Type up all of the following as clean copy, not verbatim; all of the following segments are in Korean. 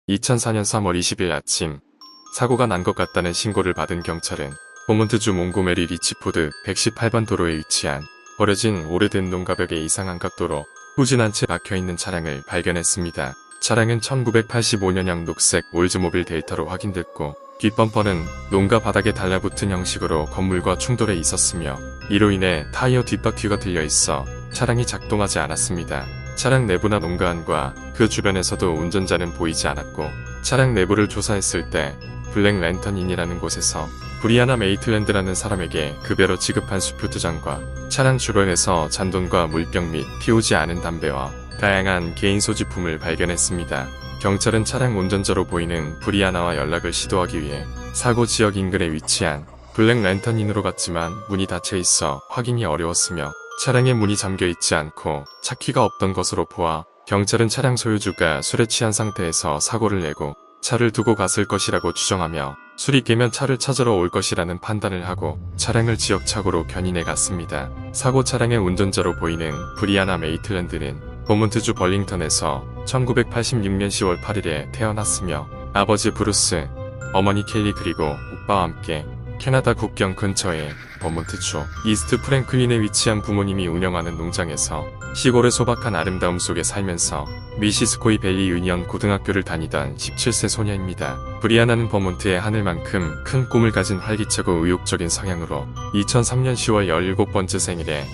2004년 3월 20일 아침 사고가 난 것 같다는 신고를 받은 경찰은 버몬트주 몽고메리 리치포드 118번 도로에 위치한 버려진 오래된 농가벽의 이상한 각도로 후진한 채 박혀있는 차량을 발견했습니다. 차량은 1985년형 녹색 올즈모빌 데이터로 확인됐고 뒷범퍼는 농가 바닥에 달라붙은 형식으로 건물과 충돌해 있었으며 이로 인해 타이어 뒷바퀴가 들려있어 차량이 작동하지 않았습니다. 차량 내부나 농가 안과 그 주변에서도 운전자는 보이지 않았고 차량 내부를 조사했을 때 블랙 랜턴인이라는 곳에서 브리아나 메이틀랜드라는 사람에게 급여로 지급한 수표 2장과 차량 주변에서 잔돈과 물병 및 피우지 않은 담배와 다양한 개인 소지품을 발견했습니다. 경찰은 차량 운전자로 보이는 브리아나와 연락을 시도하기 위해 사고 지역 인근에 위치한 블랙 랜턴인으로 갔지만 문이 닫혀 있어 확인이 어려웠으며 차량의 문이 잠겨 있지 않고 차키가 없던 것으로 보아 경찰은 차량 소유주가 술에 취한 상태에서 사고를 내고 차를 두고 갔을 것이라고 추정하며 술이 깨면 차를 찾으러 올 것이라는 판단을 하고 차량을 지역 차고로 견인해 갔습니다. 사고 차량의 운전자로 보이는 브리아나 메이틀랜드는 버몬트주 벌링턴에서 1986년 10월 8일에 태어났으며 아버지 브루스, 어머니 켈리 그리고 오빠와 함께 캐나다 국경 근처의 버몬트주 이스트 프랭클린에 위치한 부모님이 운영하는 농장에서 시골의 소박한 아름다움 속에 살면서 미시스코이 밸리 유니언 고등학교를 다니던 17세 소녀입니다. 브리아나는 버몬트의 하늘만큼 큰 꿈을 가진 활기차고 의욕적인 성향으로 2003년 10월 17번째 생일에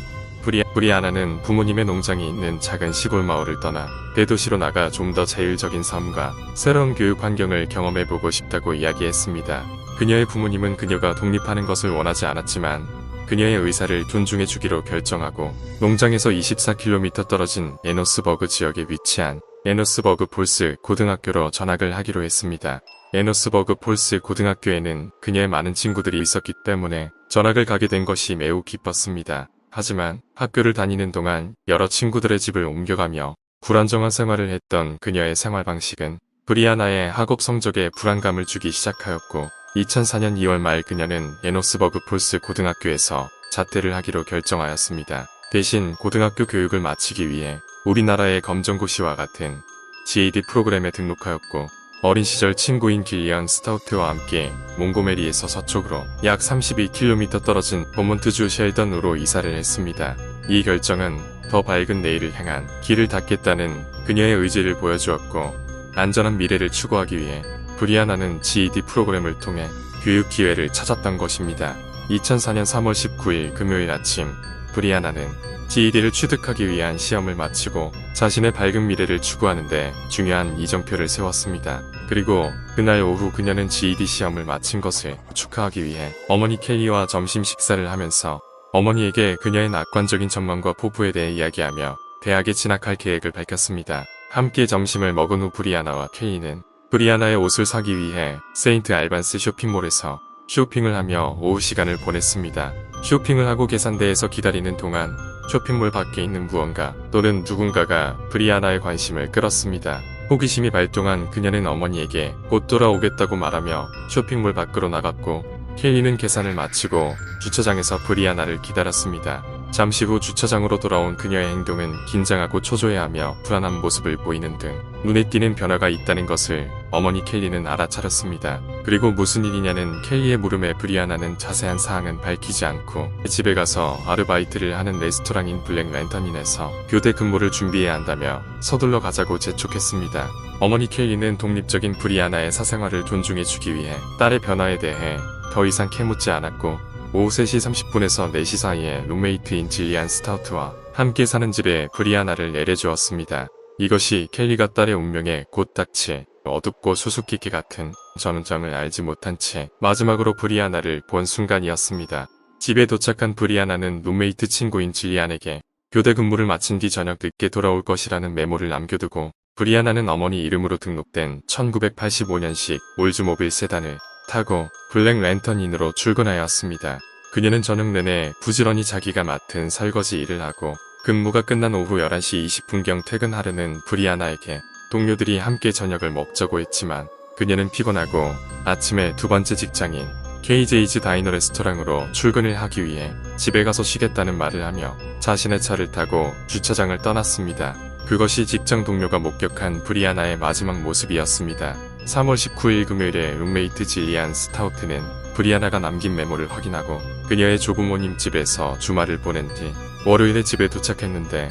브리아나는 부모님의 농장이 있는 작은 시골 마을을 떠나 대도시로 나가 좀 더 자율적인 삶과 새로운 교육 환경을 경험해보고 싶다고 이야기했습니다. 그녀의 부모님은 그녀가 독립하는 것을 원하지 않았지만 그녀의 의사를 존중해주기로 결정하고 농장에서 24km 떨어진 에노스버그 지역에 위치한 에노스버그 폴스 고등학교로 전학을 하기로 했습니다. 에노스버그 폴스 고등학교에는 그녀의 많은 친구들이 있었기 때문에 전학을 가게 된 것이 매우 기뻤습니다. 하지만 학교를 다니는 동안 여러 친구들의 집을 옮겨가며 불안정한 생활을 했던 그녀의 생활 방식은 브리아나의 학업 성적에 불안감을 주기 시작하였고 2004년 2월 말 그녀는 에노스버그 폴스 고등학교에서 자퇴를 하기로 결정하였습니다. 대신 고등학교 교육을 마치기 위해 우리나라의 검정고시와 같은 GED 프로그램에 등록하였고 어린 시절 친구인 길리언 스타우트와 함께 몽고메리에서 서쪽으로 약 32km 떨어진 버몬트주 셸던으로 이사를 했습니다. 이 결정은 더 밝은 내일을 향한 길을 닫겠다는 그녀의 의지를 보여주었고 안전한 미래를 추구하기 위해 브리아나는 GED 프로그램을 통해 교육 기회를 찾았던 것입니다. 2004년 3월 19일 금요일 아침 브리아나는 GED를 취득하기 위한 시험을 마치고 자신의 밝은 미래를 추구하는데 중요한 이정표를 세웠습니다. 그리고 그날 오후 그녀는 GED 시험을 마친 것을 축하하기 위해 어머니 켈리와 점심 식사를 하면서 어머니에게 그녀의 낙관적인 전망과 포부에 대해 이야기하며 대학에 진학할 계획을 밝혔습니다. 함께 점심을 먹은 후 브리아나와 켈리는 브리아나의 옷을 사기 위해 세인트 알반스 쇼핑몰에서 쇼핑을 하며 오후 시간을 보냈습니다. 쇼핑을 하고 계산대에서 기다리는 동안 쇼핑몰 밖에 있는 무언가 또는 누군가가 브리아나의 관심을 끌었습니다. 호기심이 발동한 그녀는 어머니에게 곧 돌아오겠다고 말하며 쇼핑몰 밖으로 나갔고 켈리는 계산을 마치고 주차장에서 브리아나를 기다렸습니다. 잠시 후 주차장으로 돌아온 그녀의 행동은 긴장하고 초조해하며 불안한 모습을 보이는 등 눈에 띄는 변화가 있다는 것을 어머니 켈리는 알아차렸습니다. 그리고 무슨 일이냐는 켈리의 물음에 브리아나는 자세한 사항은 밝히지 않고 집에 가서 아르바이트를 하는 레스토랑인 블랙 랜턴인에서 교대 근무를 준비해야 한다며 서둘러 가자고 재촉했습니다. 어머니 켈리는 독립적인 브리아나의 사생활을 존중해주기 위해 딸의 변화에 대해 더 이상 캐묻지 않았고 오후 3시 30분에서 4시 사이에 룸메이트인 질리안 스타우트와 함께 사는 집에 브리아나를 내려주었습니다. 이것이 켈리가 딸의 운명에 곧 닥칠 어둡고 수수께끼 같은 전점을 알지 못한 채 마지막으로 브리아나를 본 순간이었습니다. 집에 도착한 브리아나는 룸메이트 친구인 질리안에게 교대 근무를 마친 뒤 저녁 늦게 돌아올 것이라는 메모를 남겨두고 브리아나는 어머니 이름으로 등록된 1985년식 올즈모빌 세단을 타고 블랙 랜턴인으로 출근하였습니다. 그녀는 저녁 내내 부지런히 자기가 맡은 설거지 일을 하고 근무가 끝난 오후 11시 20분경 퇴근하려는 브리아나에게 동료들이 함께 저녁을 먹자고 했지만 그녀는 피곤하고 아침에 두 번째 직장인 KJ's 다이너 레스토랑으로 출근을 하기 위해 집에 가서 쉬겠다는 말을 하며 자신의 차를 타고 주차장을 떠났습니다. 그것이 직장 동료가 목격한 브리아나의 마지막 모습이었습니다. 3월 19일 금요일에 룸메이트 질리안 스타우트는 브리아나가 남긴 메모를 확인하고 그녀의 조부모님 집에서 주말을 보낸 뒤 월요일에 집에 도착했는데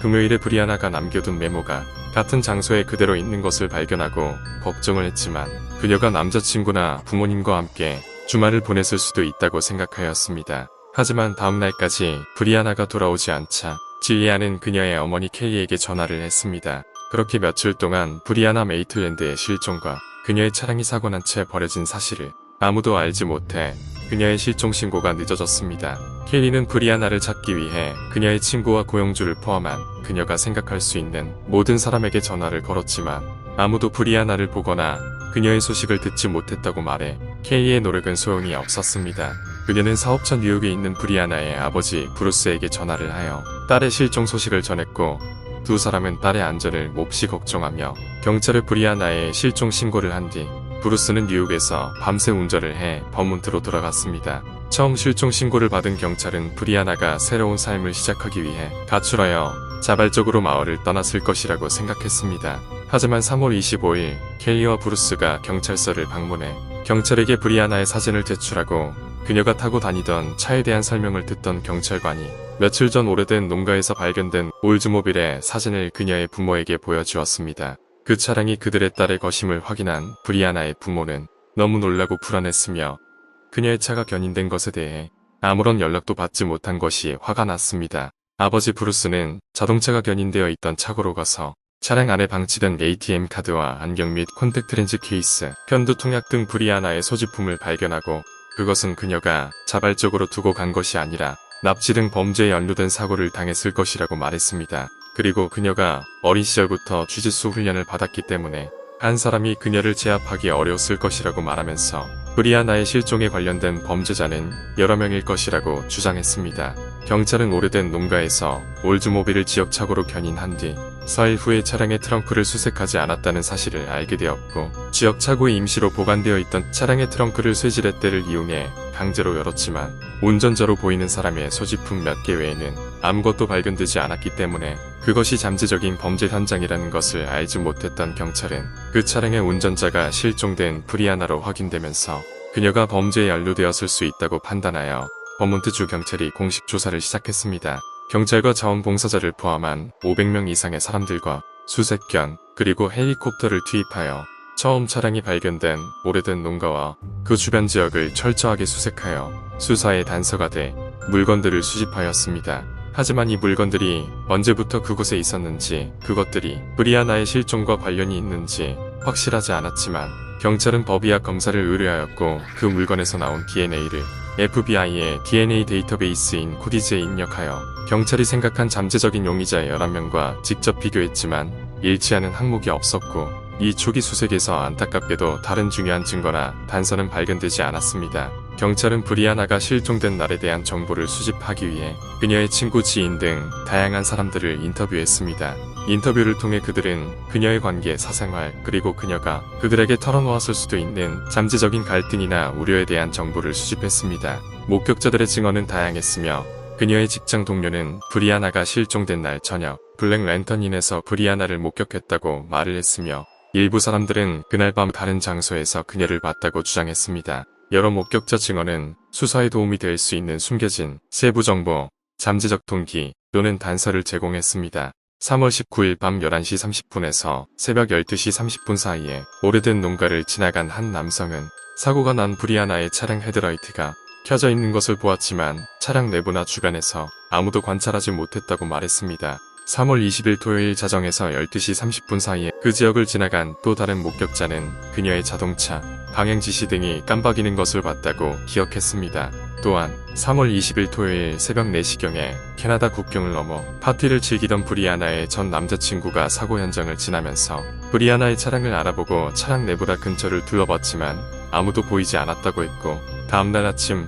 금요일에 브리아나가 남겨둔 메모가 같은 장소에 그대로 있는 것을 발견하고 걱정을 했지만 그녀가 남자친구나 부모님과 함께 주말을 보냈을 수도 있다고 생각하였습니다. 하지만 다음날까지 브리아나가 돌아오지 않자 질리안은 그녀의 어머니 켈리에게 전화를 했습니다. 그렇게 며칠 동안 브리아나 메이틀랜드의 실종과 그녀의 차량이 사고난 채 버려진 사실을 아무도 알지 못해 그녀의 실종 신고가 늦어졌습니다. 켈리는 브리아나를 찾기 위해 그녀의 친구와 고용주를 포함한 그녀가 생각할 수 있는 모든 사람에게 전화를 걸었지만 아무도 브리아나를 보거나 그녀의 소식을 듣지 못했다고 말해 켈리의 노력은 소용이 없었습니다. 그녀는 사업자 뉴욕에 있는 브리아나의 아버지 브루스에게 전화를 하여 딸의 실종 소식을 전했고 두 사람은 딸의 안전을 몹시 걱정하며 경찰에 브리아나의 실종 신고를 한 뒤 브루스는 뉴욕에서 밤새 운전을 해 버몬트로 돌아갔습니다. 처음 실종 신고를 받은 경찰은 브리아나가 새로운 삶을 시작하기 위해 가출하여 자발적으로 마을을 떠났을 것이라고 생각했습니다. 하지만 3월 25일 켈리와 브루스가 경찰서를 방문해 경찰에게 브리아나의 사진을 제출하고 그녀가 타고 다니던 차에 대한 설명을 듣던 경찰관이 며칠 전 오래된 농가에서 발견된 올즈모빌의 사진을 그녀의 부모에게 보여주었습니다. 그 차량이 그들의 딸의 것임을 확인한 브리아나의 부모는 너무 놀라고 불안했으며 그녀의 차가 견인된 것에 대해 아무런 연락도 받지 못한 것이 화가 났습니다. 아버지 브루스는 자동차가 견인되어 있던 차고로 가서 차량 안에 방치된 ATM 카드와 안경 및 콘택트 렌즈 케이스, 편두 통약 등 브리아나의 소지품을 발견하고 그것은 그녀가 자발적으로 두고 간 것이 아니라 납치 등 범죄에 연루된 사고를 당했을 것이라고 말했습니다. 그리고 그녀가 어린 시절부터 주짓수 훈련을 받았기 때문에 한 사람이 그녀를 제압하기 어려웠을 것이라고 말하면서 브리아나의 실종에 관련된 범죄자는 여러 명일 것이라고 주장했습니다. 경찰은 오래된 농가에서 올즈모빌을 지역 차고로 견인한 뒤 사일 후에 차량의 트렁크를 수색하지 않았다는 사실을 알게 되었고 지역 차고에 임시로 보관되어 있던 차량의 트렁크를 쇠지렛대를 이용해 강제로 열었지만 운전자로 보이는 사람의 소지품 몇 개 외에는 아무것도 발견되지 않았기 때문에 그것이 잠재적인 범죄 현장이라는 것을 알지 못했던 경찰은 그 차량의 운전자가 실종된 브리아나로 확인되면서 그녀가 범죄에 연루되었을 수 있다고 판단하여 버몬트주 경찰이 공식 조사를 시작했습니다. 경찰과 자원봉사자를 포함한 500명 이상의 사람들과 수색견 그리고 헬리콥터를 투입하여 처음 차량이 발견된 오래된 농가와 그 주변 지역을 철저하게 수색하여 수사의 단서가 돼 물건들을 수집하였습니다. 하지만 이 물건들이 언제부터 그곳에 있었는지 그것들이 브리아나의 실종과 관련이 있는지 확실하지 않았지만 경찰은 법의학 검사를 의뢰하였고 그 물건에서 나온 DNA를 FBI의 DNA 데이터베이스인 코디즈에 입력하여 경찰이 생각한 잠재적인 용의자 11명과 직접 비교했지만 일치하는 항목이 없었고 이 초기 수색에서 안타깝게도 다른 중요한 증거나 단서는 발견되지 않았습니다. 경찰은 브리아나가 실종된 날에 대한 정보를 수집하기 위해 그녀의 친구 지인 등 다양한 사람들을 인터뷰했습니다. 인터뷰를 통해 그들은 그녀의 관계, 사생활, 그리고 그녀가 그들에게 털어놓았을 수도 있는 잠재적인 갈등이나 우려에 대한 정보를 수집했습니다. 목격자들의 증언은 다양했으며 그녀의 직장 동료는 브리아나가 실종된 날 저녁 블랙 랜턴인에서 브리아나를 목격했다고 말을 했으며 일부 사람들은 그날 밤 다른 장소에서 그녀를 봤다고 주장했습니다. 여러 목격자 증언은 수사에 도움이 될 수 있는 숨겨진 세부 정보, 잠재적 동기 또는 단서를 제공했습니다. 3월 19일 밤 11시 30분에서 새벽 12시 30분 사이에 오래된 농가를 지나간 한 남성은 사고가 난 브리아나의 차량 헤드라이트가 켜져 있는 것을 보았지만 차량 내부나 주변에서 아무도 관찰하지 못했다고 말했습니다. 3월 20일 토요일 자정에서 12시 30분 사이에 그 지역을 지나간 또 다른 목격자는 그녀의 자동차, 방향 지시 등이 깜빡이는 것을 봤다고 기억했습니다. 또한 3월 20일 토요일 새벽 4시경에 캐나다 국경을 넘어 파티를 즐기던 브리아나의 전 남자친구가 사고 현장을 지나면서 브리아나의 차량을 알아보고 차량 내부다 근처를 둘러봤지만 아무도 보이지 않았다고 했고 다음날 아침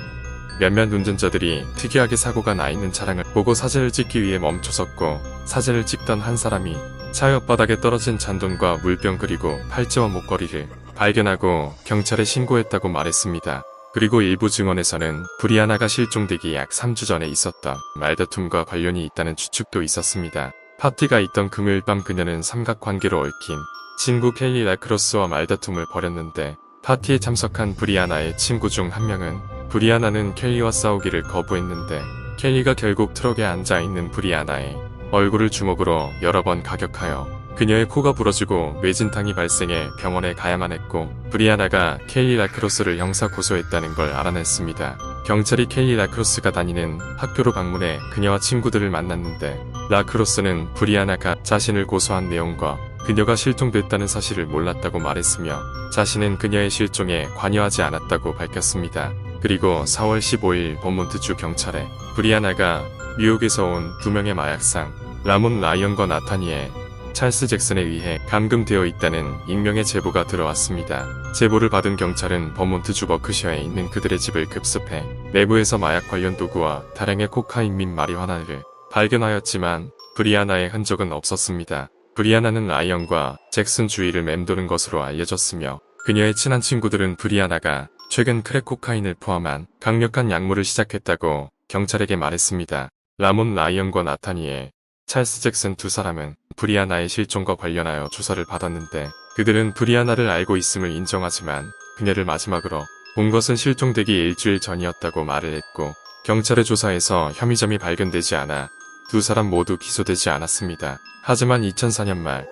몇몇 운전자들이 특이하게 사고가 나 있는 차량을 보고 사진을 찍기 위해 멈춰섰고 사진을 찍던 한 사람이 차 옆바닥에 떨어진 잔돈과 물병 그리고 팔찌와 목걸이를 발견하고 경찰에 신고했다고 말했습니다. 그리고 일부 증언에서는 브리아나가 실종되기 약 3주 전에 있었던 말다툼과 관련이 있다는 추측도 있었습니다. 파티가 있던 금요일 밤 그녀는 삼각관계로 얽힌 친구 켈리 라크로스와 말다툼을 벌였는데 파티에 참석한 브리아나의 친구 중 한 명은 브리아나는 켈리와 싸우기를 거부했는데 켈리가 결국 트럭에 앉아있는 브리아나의 얼굴을 주먹으로 여러 번 가격하여 그녀의 코가 부러지고 뇌진탕이 발생해 병원에 가야만 했고 브리아나가 켈리 라크로스를 형사 고소했다는 걸 알아냈습니다. 경찰이 켈리 라크로스가 다니는 학교로 방문해 그녀와 친구들을 만났는데 라크로스는 브리아나가 자신을 고소한 내용과 그녀가 실종됐다는 사실을 몰랐다고 말했으며 자신은 그녀의 실종에 관여하지 않았다고 밝혔습니다. 그리고 4월 15일 버몬트주 경찰에 브리아나가 뉴욕에서 온 2명의 마약상 라몬 라이언과 나타니엘 찰스 잭슨에 의해 감금되어 있다는 익명의 제보가 들어왔습니다. 제보를 받은 경찰은 버몬트주 버크셔에 있는 그들의 집을 급습해 내부에서 마약 관련 도구와 다량의 코카인 및 마리화나를 발견하였지만 브리아나의 흔적은 없었습니다. 브리아나는 라이언과 잭슨 주위를 맴도는 것으로 알려졌으며 그녀의 친한 친구들은 브리아나가 최근 크랙 코카인을 포함한 강력한 약물을 시작했다고 경찰에게 말했습니다. 라몬 라이언과 나타니엘 찰스 잭슨 두 사람은 브리아나의 실종과 관련하여 조사를 받았는데 그들은 브리아나를 알고 있음을 인정하지만 그녀를 마지막으로 본 것은 실종되기 일주일 전이었다고 말을 했고 경찰의 조사에서 혐의점이 발견되지 않아 두 사람 모두 기소되지 않았습니다. 하지만 2004년 말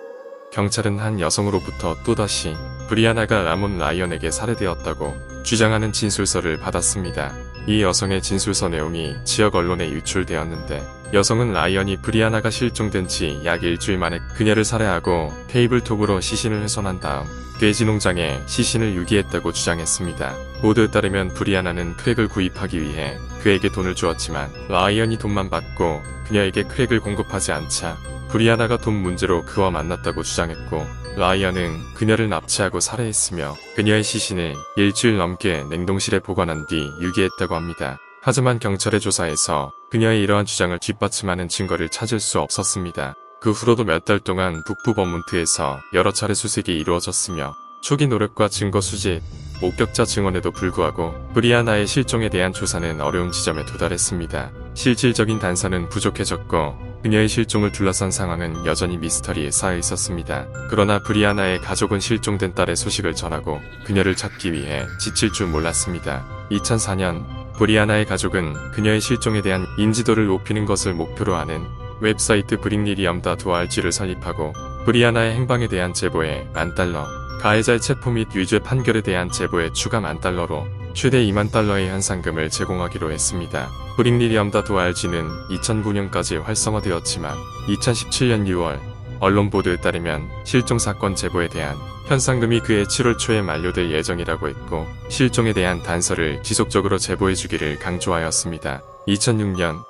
경찰은 한 여성으로부터 또다시 브리아나가 라몬 라이언에게 살해되었다고 주장하는 진술서를 받았습니다. 이 여성의 진술서 내용이 지역 언론에 유출되었는데 여성은 라이언이 브리아나가 실종된 지 약 일주일 만에 그녀를 살해하고 테이블톱으로 시신을 훼손한 다음 돼지 농장에 시신을 유기했다고 주장했습니다. 보도에 따르면 브리아나는 크랙을 구입하기 위해 그에게 돈을 주었지만 라이언이 돈만 받고 그녀에게 크랙을 공급하지 않자 브리아나가 돈 문제로 그와 만났다고 주장했고 라이언은 그녀를 납치하고 살해했으며 그녀의 시신을 일주일 넘게 냉동실에 보관한 뒤 유기했다고 합니다. 하지만 경찰의 조사에서 그녀의 이러한 주장을 뒷받침하는 증거를 찾을 수 없었습니다. 그 후로도 몇 달 동안 북부 버몬트에서 여러 차례 수색이 이루어졌으며 초기 노력과 증거 수집, 목격자 증언에도 불구하고 브리아나의 실종에 대한 조사는 어려운 지점에 도달했습니다. 실질적인 단서는 부족해졌고 그녀의 실종을 둘러싼 상황은 여전히 미스터리에 쌓여 있었습니다. 그러나 브리아나의 가족은 실종된 딸의 소식을 전하고 그녀를 찾기 위해 지칠 줄 몰랐습니다. 2004년 브리아나의 가족은 그녀의 실종에 대한 인지도를 높이는 것을 목표로 하는 웹사이트 브링리리엄.org를 설립하고 브리아나의 행방에 대한 제보에 $10,000, 가해자의 체포 및 유죄 판결에 대한 제보에 추가 $10,000로 최대 $20,000의 현상금을 제공하기로 했습니다. 브링리리엄.org는 2009년까지 활성화되었지만 2017년 6월 언론 보도에 따르면 실종 사건 제보에 대한 현상금이 그해 7월 초에 만료될 예정이라고 했고 실종에 대한 단서를 지속적으로 제보해주기를 강조하였습니다. 2006년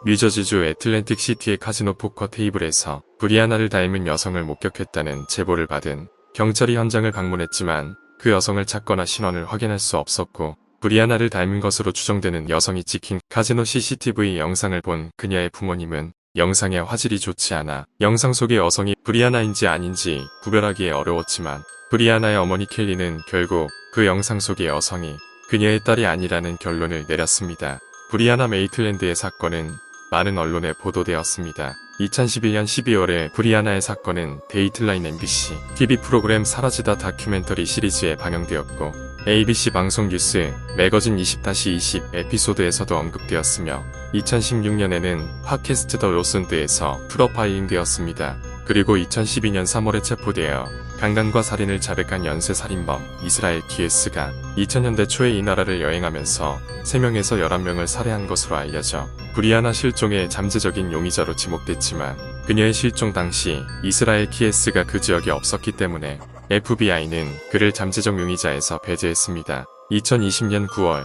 뉴저지주 애틀랜틱 시티의 카지노 포커 테이블에서 브리아나를 닮은 여성을 목격했다는 제보를 받은 경찰이 현장을 방문했지만 그 여성을 찾거나 신원을 확인할 수 없었고 브리아나를 닮은 것으로 추정되는 여성이 찍힌 카지노 CCTV 영상을 본 그녀의 부모님은 영상의 화질이 좋지 않아 영상 속의 여성이 브리아나인지 아닌지 구별하기에 어려웠지만 브리아나의 어머니 켈리는 결국 그 영상 속의 여성이 그녀의 딸이 아니라는 결론을 내렸습니다. 브리아나 메이틀랜드의 사건은 많은 언론에 보도되었습니다. 2011년 12월에 브리아나의 사건은 데이틀라인 MBC TV 프로그램 사라지다 다큐멘터리 시리즈에 방영되었고 ABC 방송 뉴스 매거진 20-20 에피소드에서도 언급되었으며 2016년에는 팟캐스트 더 로슨드에서 프로파일링 되었습니다. 그리고 2012년 3월에 체포되어 강간과 살인을 자백한 연쇄살인범 이스라엘 기에스가 2000년대 초에 이 나라를 여행하면서 3명에서 11명을 살해한 것으로 알려져 브리아나 실종의 잠재적인 용의자로 지목됐지만 그녀의 실종 당시 이스라엘 키에스가 그 지역에 없었기 때문에 FBI는 그를 잠재적 용의자에서 배제했습니다. 2020년 9월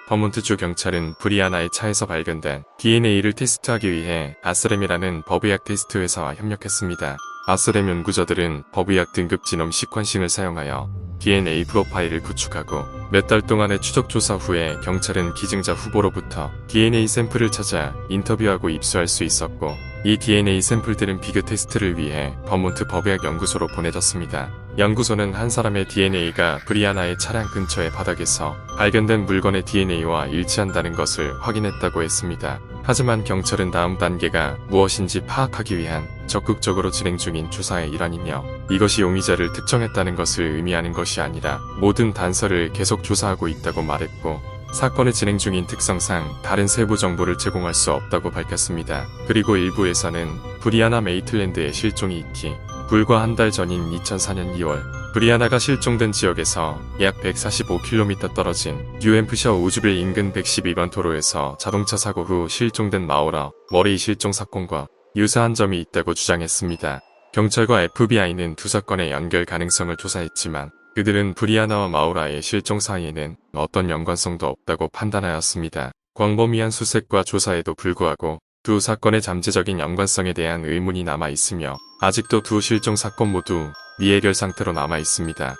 버몬트주 경찰은 브리아나의 차에서 발견된 DNA를 테스트하기 위해 아스렘이라는 법의학 테스트 회사와 협력했습니다. 아스렘 연구자들은 법의학 등급 지놈 시퀀싱을 사용하여 DNA 프로파일을 구축하고 몇 달 동안의 추적 조사 후에 경찰은 기증자 후보로부터 DNA 샘플을 찾아 인터뷰하고 입수할 수 있었고 이 DNA 샘플들은 비교 테스트를 위해 버몬트 법의학 연구소로 보내졌습니다. 연구소는 한 사람의 DNA가 브리아나의 차량 근처의 바닥에서 발견된 물건의 DNA와 일치한다는 것을 확인했다고 했습니다. 하지만 경찰은 다음 단계가 무엇인지 파악하기 위한 적극적으로 진행 중인 조사의 일환이며 이것이 용의자를 특정했다는 것을 의미하는 것이 아니라 모든 단서를 계속 조사하고 있다고 말했고 사건의 진행 중인 특성상 다른 세부 정보를 제공할 수 없다고 밝혔습니다. 그리고 일부에서는 브리아나 메이틀랜드의 실종이 있기 불과 한 달 전인 2004년 2월 브리아나가 실종된 지역에서 약 145km 떨어진 뉴햄프셔 우즈빌 인근 112번 도로에서 자동차 사고 후 실종된 마우라 머레이 실종 사건과 유사한 점이 있다고 주장했습니다. 경찰과 FBI는 두 사건의 연결 가능성을 조사했지만 그들은 브리아나와 마우라의 실종 사이에는 어떤 연관성도 없다고 판단하였습니다. 광범위한 수색과 조사에도 불구하고 두 사건의 잠재적인 연관성에 대한 의문이 남아 있으며 아직도 두 실종 사건 모두 미해결 상태로 남아 있습니다.